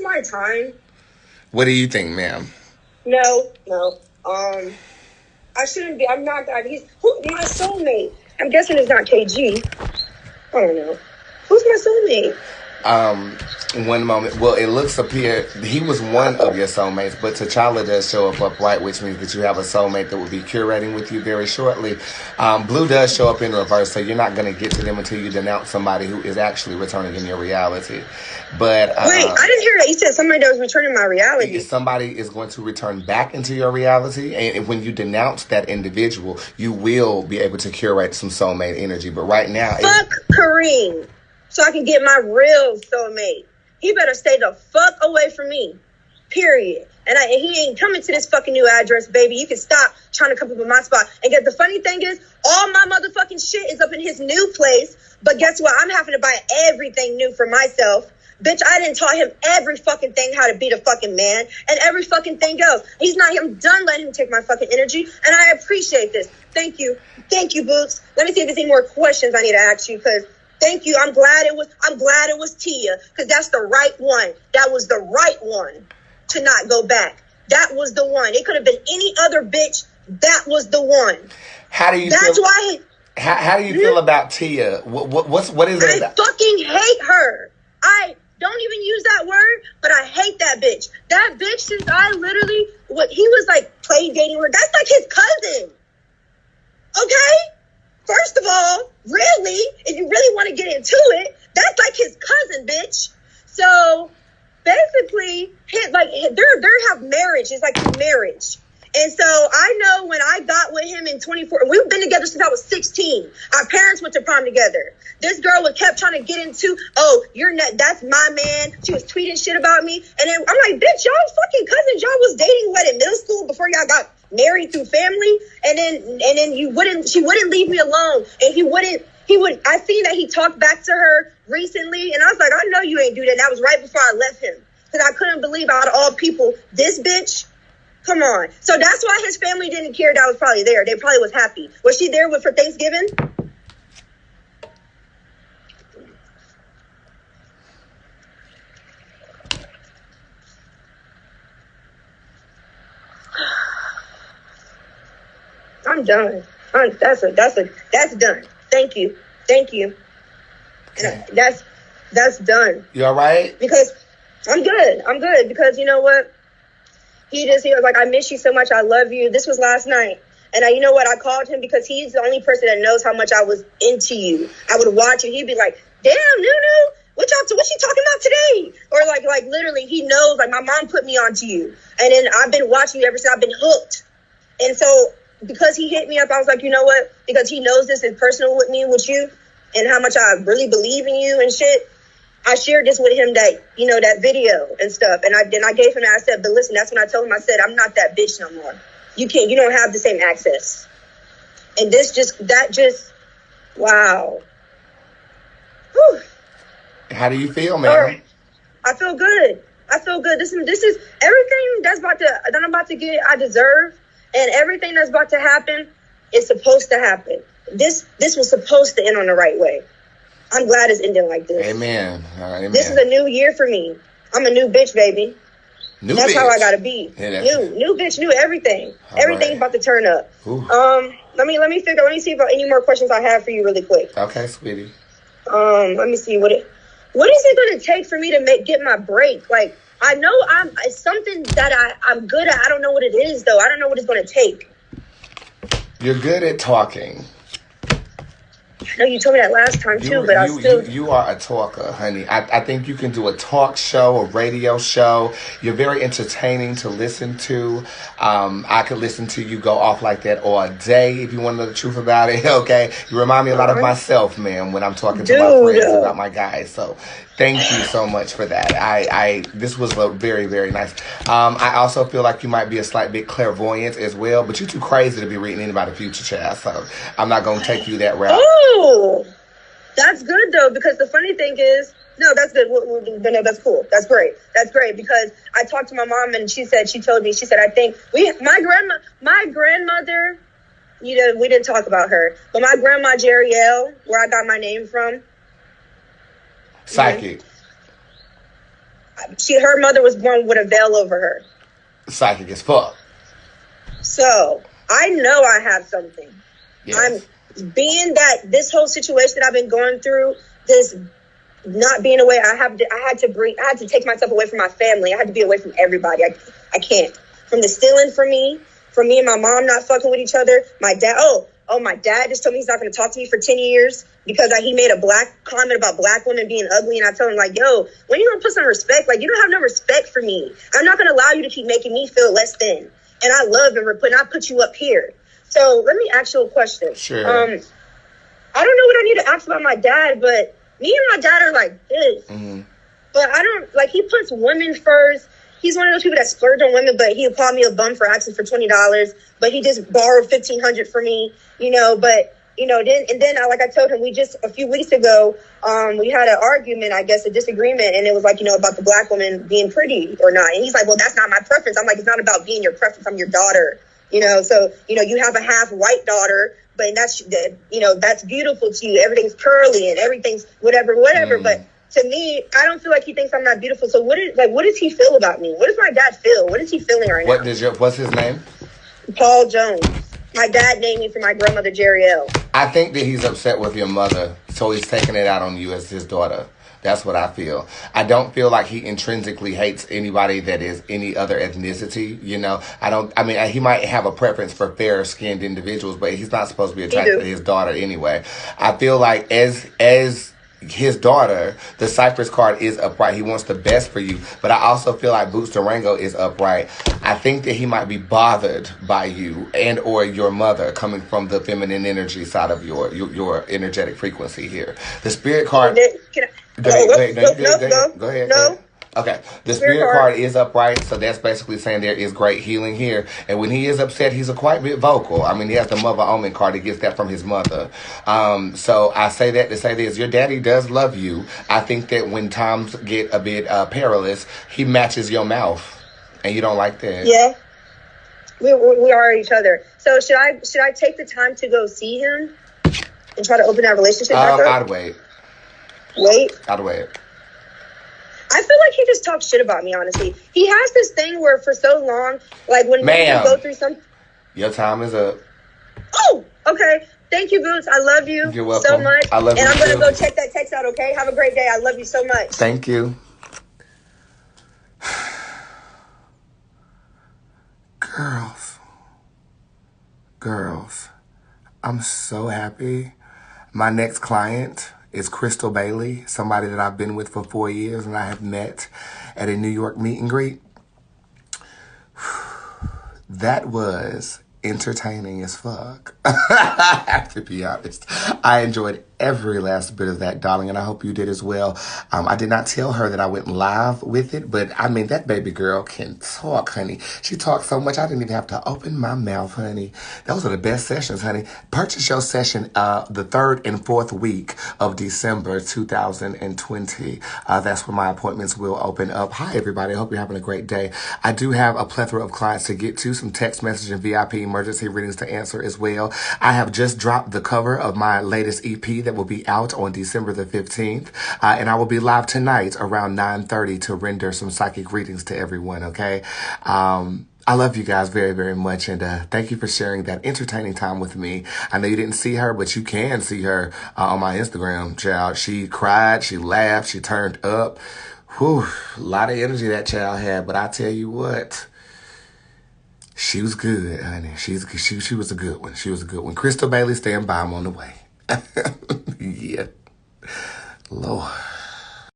this my time? What do you think, ma'am? No. I shouldn't be. I'm not that. He's my soulmate. I'm guessing it's not KG. I don't know. Who's my soulmate? One moment. Well, it looks he was one of your soulmates, but T'Challa does show up upright, which means that you have a soulmate that will be curating with you very shortly. Blue does show up in reverse, so you're not going to get to them until you denounce somebody who is actually returning in your reality. But wait, I didn't hear that. You said somebody that was returning my reality. Somebody is going to return back into your reality, and when you denounce that individual, you will be able to curate some soulmate energy. But right now, fuck Kareem, so I can get my real soulmate. He better stay the fuck away from me. Period. And he ain't coming to this fucking new address, baby. You can stop trying to come up with my spot. And the funny thing is, all my motherfucking shit is up in his new place. But guess what? I'm having to buy everything new for myself. Bitch, I didn't taught him every fucking thing how to be the fucking man and every fucking thing else. I'm done letting him take my fucking energy, and I appreciate this. Thank you. Thank you, Bootz. Let me see if there's any more questions I need to ask you, because thank you. I'm glad it was Tia, because that's the right one. That was the right one to not go back. That was the one. It could have been any other bitch. That was the one. How do you That's feel? why. How do you feel about Tia? What is it? I fucking hate her. I don't even use that word, but I hate that bitch. That bitch, since I literally, he was like play dating her. That's like his cousin. Okay? First of all, really, if you really want to get into it, that's like his cousin, bitch. So basically, they have marriage. It's like marriage. And so I know when I got with him in 24, we've been together since I was 16. Our parents went to prom together. This girl kept trying to get into, that's my man. She was tweeting shit about me. And then I'm like, bitch, y'all fucking cousins. Y'all was dating in middle school before y'all got married through family. And then she wouldn't leave me alone. And I seen that he talked back to her recently. And I was like, I know you ain't do that. And that was right before I left him. Because I couldn't believe out of all people, this bitch. Come on. So that's why his family didn't care that I was probably there. They probably was happy. Was she there for Thanksgiving? I'm done. That's done. Thank you. Okay. That's done. You all right? Because I'm good because you know what? He was like, I miss you so much. I love you. This was last night. And you know what? I called him because he's the only person that knows how much I was into you. I would watch it. He'd be like, damn, Nunu, what you talking about today? Or like literally he knows, like my mom put me onto you. And then I've been watching you ever since. I've been hooked. And so because he hit me up, I was like, you know what? Because he knows this is personal with you and how much I really believe in you and shit. I shared this with him that video and stuff. And I gave him that. I said, but listen, that's when I told him, I said, I'm not that bitch no more. You don't have the same access. And wow. Whew. How do you feel, man? I feel good. This is everything that I'm about to get, I deserve. And everything that's about to happen is supposed to happen. This was supposed to end on the right way. I'm glad it's ending like this. Amen. Amen. This is a new year for me. I'm a new bitch, baby. That's how I gotta be. Yeah, new bitch, new everything. Everything's about to turn up. Ooh. Let me see if any more questions I have for you really quick. Okay, sweetie. Let me see what is it gonna take for me to get my break? Like, I know it's something that I'm good at. I don't know what it is though. I don't know what it's gonna take. You're good at talking. I know you told me that last time too, but you are a talker, honey. I think you can do a talk show, a radio show. You're very entertaining to listen to. I could listen to you go off like that all day if you want to know the truth about it. Okay, you remind me a lot of myself, man, when I'm talking to my friends about my guys. So thank you so much for that. This was very, very nice. I also feel like you might be a slight bit clairvoyant as well, but you're too crazy to be reading anybody's future, child. So I'm not gonna take you that route. Oh, that's good though, because the funny thing is, no, that's good. No, that's cool. That's great. That's great because I talked to my mom and she told me, I think my grandmother, we didn't talk about her, but my grandma Jeriel, where I got my name from. Psychic. her mother was born with a veil over her. Psychic as fuck. So I know I have something. Yes. I'm being that this whole situation that I've been going through, this not being away, I had to take myself away from my family. I had to be away from everybody. I can't. From the stealing from me and my mom not fucking with each other. My dad, my dad just told me he's not going to talk to me for 10 years because he made a black comment about black women being ugly. And I told him, like, yo, when you going to put some respect? Like, you don't have no respect for me. I'm not going to allow you to keep making me feel less than. And I love and I put you up here. So let me ask you a question. Sure. I don't know what I need to ask about my dad, but me and my dad are like this. Mm-hmm. But I don't, like, he puts women first. He's one of those people that splurge on women, but he'll call me a bum for asking for $20. But he just borrowed $1,500 for me, But then like I told him, we just a few weeks ago, we had an argument, I guess, a disagreement, and it was like about the black woman being pretty or not. And he's like, well, that's not my preference. I'm like, it's not about being your preference. I'm your daughter, So you have a half white daughter, but that's beautiful to you. Everything's curly and everything's whatever. But to me, I don't feel like he thinks I'm not beautiful. So what does he feel about me? What does my dad feel? What is he feeling right now? What's his name? Paul Jones. My dad named me for my grandmother, Jeriel. I think that he's upset with your mother, so he's taking it out on you as his daughter. That's what I feel. I don't feel like he intrinsically hates anybody that is any other ethnicity, he might have a preference for fair-skinned individuals, but he's not supposed to be attracted to his daughter anyway. I feel like as his daughter, the Cypress card is upright. He wants the best for you. But I also feel like Bootz Durango is upright. I think that he might be bothered by you and or your mother coming from the feminine energy side of your energetic frequency here. The Spirit card... Go ahead. No. Okay, the Spirit card is upright, so that's basically saying there is great healing here. And when he is upset, he's quite a bit vocal. I mean, he has the Mother Omen card. He gets that from his mother. So I say that to say this. Your daddy does love you. I think that when times get a bit perilous, he matches your mouth, and you don't like that. Yeah, we are each other. So should I take the time to go see him and try to open that relationship back up? I'd wait. I'd wait. I feel like he just talks shit about me, honestly. He has this thing where for so long, like when people go through something... Your time is up. Oh, okay. Thank you, Bootz. I love you so much. I love you, and I'm going to go check that text out, okay? Have a great day. I love you so much. Thank you. Girls, I'm so happy. My next client is Crystal Bailey, somebody that I've been with for 4 years and I have met at a New York meet and greet. That was entertaining as fuck. I have to be honest. I enjoyed every last bit of that, darling, and I hope you did as well. I did not tell her that I went live with it, but I mean, that baby girl can talk, honey. She talked so much, I didn't even have to open my mouth, honey. Those are the best sessions, honey. Purchase your session the 3rd and 4th week of December 2020. That's when my appointments will open up. Hi, everybody. I hope you're having a great day. I do have a plethora of clients to get to, some text message and VIP emergency readings to answer as well. I have just dropped the cover of my latest EP that will be out on December the 15th. And I will be live tonight around 9:30 to render some psychic readings to everyone, okay? I love you guys very, very much. And thank you for sharing that entertaining time with me. I know you didn't see her, but you can see her on my Instagram, child. She cried, she laughed, she turned up. Whew, a lot of energy that child had. But I tell you what, she was good, honey. She was a good one. She was a good one. Crystal Bailey, stand by. I'm on the way. Yeah. Lord.